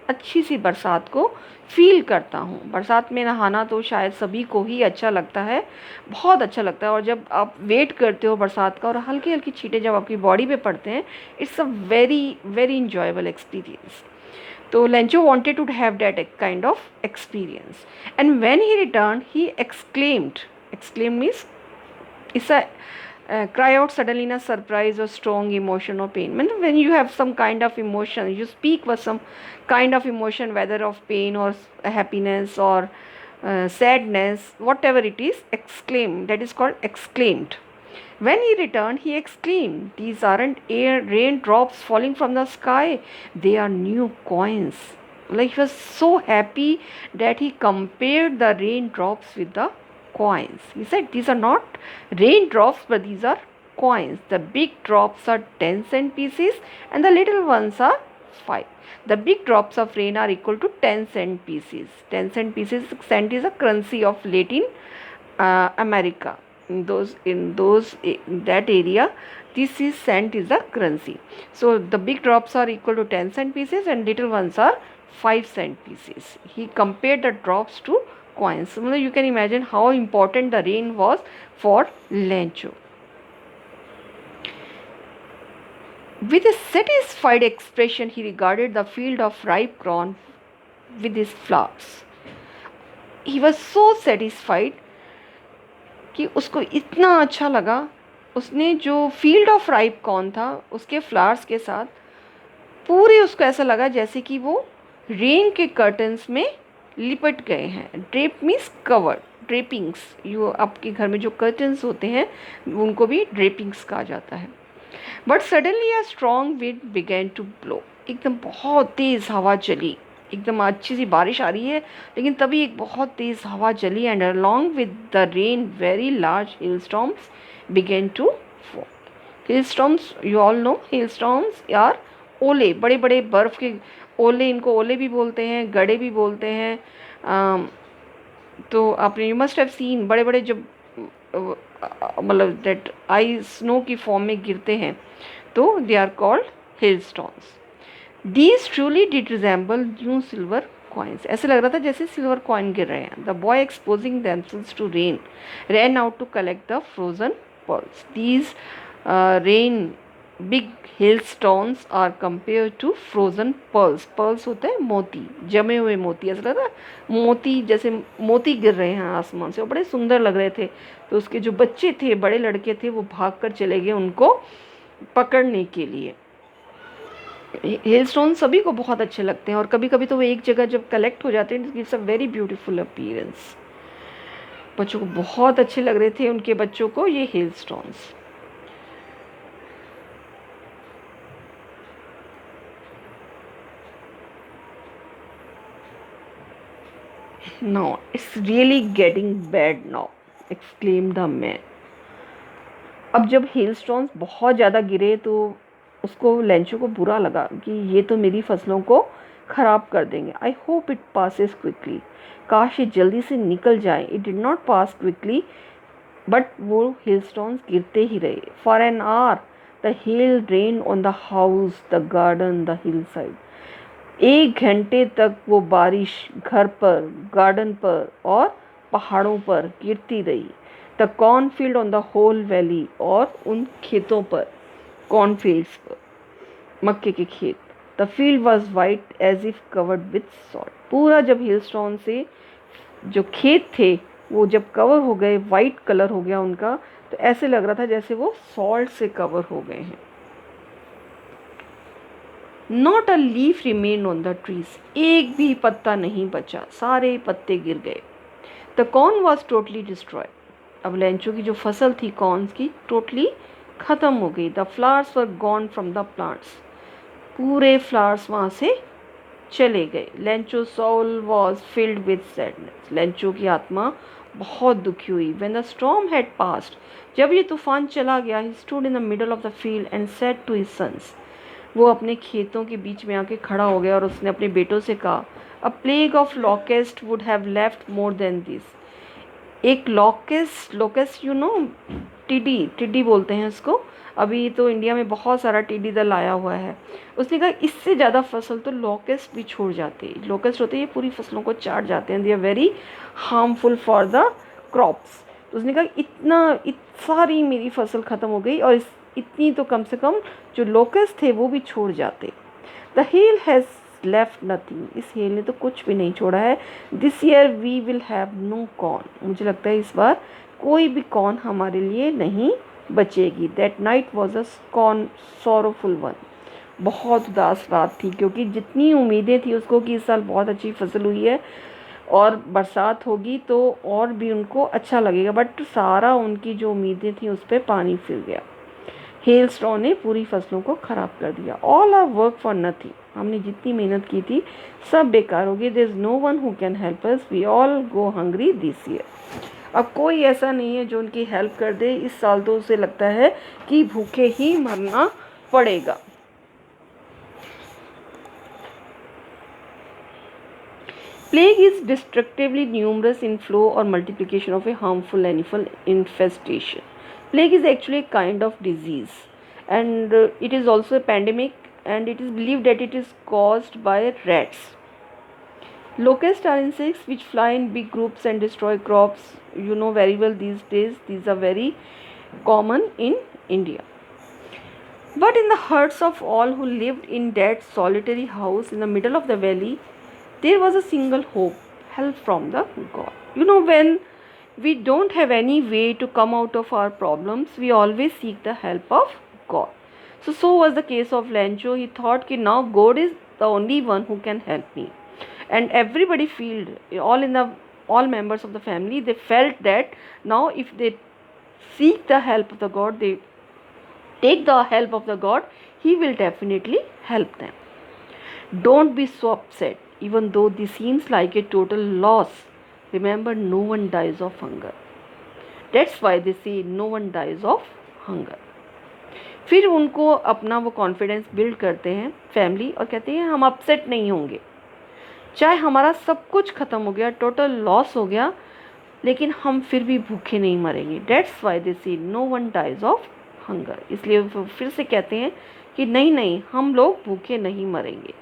अच्छी सी बरसात को फील करता हूँ। बरसात में नहाना तो शायद सभी को ही अच्छा लगता है, बहुत अच्छा लगता है। और जब आप वेट करते हो बरसात का और हल्की हल्की छींटे जब आपकी बॉडी पे पड़ते हैं, it's a very very enjoyable experience. तो Lencho wanted to have that kind of experience. And when he returned, he exclaimed. Exclaim means it's a cry out suddenly in a surprise or strong emotion or pain. When you have some kind of emotion, you speak with some kind of emotion, whether of pain or happiness or sadness, whatever it is, exclaim. That is called exclaimed. When he returned, he exclaimed, "These aren't air raindrops falling from the sky, they are new coins." Like he was so happy that he compared the raindrops with the coins. He said, "These are not raindrops, but these are coins. The big drops are 10-cent pieces, and the little ones are 5. The big drops of rain are equal to 10-cent pieces. 10-cent pieces, cent is a currency of Latin America. In that area, this is cent is the currency. So the big drops are equal to 10-cent pieces and little ones are 5-cent pieces." He compared the drops to coins. So you can imagine how important the rain was for Lencho. With a satisfied expression, he regarded the field of ripe corn with his flowers. He was so satisfied कि उसको इतना अच्छा लगा, उसने जो field of ripe corn था उसके flowers के साथ पूरे उसको ऐसा लगा जैसे कि वो रेन के कर्टन्स में लिपट गए हैं। ड्रेप मीन्स कवर्ड, ड्रेपिंग्स, यो आपके घर में जो कर्टन्स होते हैं उनको भी ड्रेपिंग्स कहा जाता है। But suddenly a strong wind began to blow. एकदम बहुत तेज़ हवा चली, एकदम अच्छी सी बारिश आ रही है लेकिन तभी एक बहुत तेज़ हवा चली। And along with the rain very large hailstones began to fall. Hailstones, you all know, hailstones यार ओले, बड़े बड़े बर्फ़ के ओले, इनको ओले भी बोलते हैं, गड़े भी बोलते हैं। तो आपने यू मस्ट हैव सीन, बड़े बड़े जब मतलब दैट आई स्नो की फॉर्म में गिरते हैं तो they are called hailstones. These truly did resemble new silver coins. ऐसे लग रहा था जैसे सिल्वर कॉइन गिर रहे हैं। The boy exposing themselves to rain ran out to collect the frozen pearls. These rain big hailstones are compared to frozen pearls. Pearls होते हैं मोती, जमे हुए मोती। ऐसा लग रहा है मोती, जैसे मोती गिर रहे हैं आसमान से, और बड़े सुंदर लग रहे थे। तो उसके जो बच्चे थे, बड़े लड़के थे, वो भागकर चले गए उनको पकड़ने के लिए। हिल स्टोन सभी को बहुत अच्छे लगते हैं और कभी कभी तो वो एक जगह जब कलेक्ट हो जाते हैं, it gives a very beautiful appearance. बच्चों को बहुत अच्छे लग रहे थे, उनके बच्चों को, ये hailstones. Now it's really getting bad now, exclaimed the man. अब जब हेल स्टोन्स बहुत ज़्यादा गिरे तो उसको, लेंचो को बुरा लगा कि ये तो मेरी फसलों को ख़राब कर देंगे। I hope it passes quickly. काश ये जल्दी से निकल जाए। It did not pass quickly, but वो हेल स्टोन्स गिरते ही रहे। For an hour the hell rain on the house, the garden, the hill side. 1 घंटे तक वो बारिश घर पर, गार्डन पर और पहाड़ों पर गिरती रही। The cornfield on the whole valley, और उन खेतों पर, कॉर्नफील्ड्स पर, मक्के के खेत। The field was white as if covered with salt. पूरा जब हिलस्टोन से जो खेत थे वो जब कवर हो गए, वाइट कलर हो गया उनका, तो ऐसे लग रहा था जैसे वो सॉल्ट से कवर हो गए हैं। Not a leaf remain on the trees. एक भी पत्ता नहीं बचा, सारे पत्ते गिर गए। The corn was totally destroyed. अब लेंचो की जो फसल थी कॉर्न्स की, टोटली ख़त्म हो गई। The flowers were gone from the plants. पूरे फ्लावर्स वहाँ से चले गए। Lencho soul was filled with sadness. Lencho की आत्मा बहुत दुखी हुई। When the storm had passed, जब ये तूफान चला गया, he stood in the middle of the field and said to his sons. वो अपने खेतों के बीच में आके खड़ा हो गया और उसने अपने बेटों से कहा, a plague of locust would have left more than this. एक लॉकेस्ट, यू नो, टिड्डी बोलते हैं इसको। अभी तो इंडिया में बहुत सारा टिड्डी दल आया हुआ है। उसने कहा इससे ज़्यादा फसल तो लोकस्ट भी छोड़ जाते हैं। लोकस्ट होते हैं ये पूरी फसलों को चाट जाते हैं, they are very harmful for the crops. तो उसने कहा सारी मेरी फसल ख़त्म हो गई और इतनी तो कम से कम जो लोकस्ट थे वो भी छोड़ जाते। The hail has left nothing, इस हेल ने तो कुछ भी नहीं छोड़ा है। This year we will have no corn, मुझे लगता है इस बार कोई भी कॉर्न हमारे लिए नहीं बचेगी। That night was a corn sorrowful one, बहुत उदास रात थी क्योंकि जितनी उम्मीदें थी उसको कि इस साल बहुत अच्छी फसल हुई है और बरसात होगी तो और भी उनको अच्छा लगेगा, बट सारा उनकी जो उम्मीदें थी उस पर पानी फिर गया। हेल स्टॉर्म ने पूरी फसलों को ख़राब कर दिया। All our work for nothing, हमने जितनी मेहनत की थी सब बेकार हो गई। There is no one who can help us, we all go hungry this year. अब कोई ऐसा नहीं है जो उनकी हेल्प कर दे, इस साल तो उसे लगता है कि भूखे ही मरना पड़ेगा। Plague is destructively numerous in flow or multiplication of a harmful animal infestation. Plague is actually a kind of disease, and it is also a pandemic, and it is believed that it is caused by rats. Locusts are insects which fly in big groups and destroy crops. You know very well these days, these are very common in India. But in the hearts of all who lived in that solitary house in the middle of the valley, there was a single hope, help from the God. You know, when we don't have any way to come out of our problems, we always seek the help of God. So was the case of Lencho. He thought that now God is the only one who can help me. And everybody felt, all members of the family, they felt that now if they seek the help of the God, they take the help of the God, He will definitely help them. Don't be so upset, even though this seems like a total loss. Remember, no one dies of hunger. That's why they say no one dies of hunger. फिर उनको अपना वो confidence build करते हैं family और कहते हैं हम अपसेट नहीं होंगे, चाहे हमारा सब कुछ ख़त्म हो गया, टोटल लॉस हो गया, लेकिन हम फिर भी भूखे नहीं मरेंगे। That's why they say no one dies of hunger. इसलिए फिर से कहते हैं कि नहीं हम लोग भूखे नहीं मरेंगे।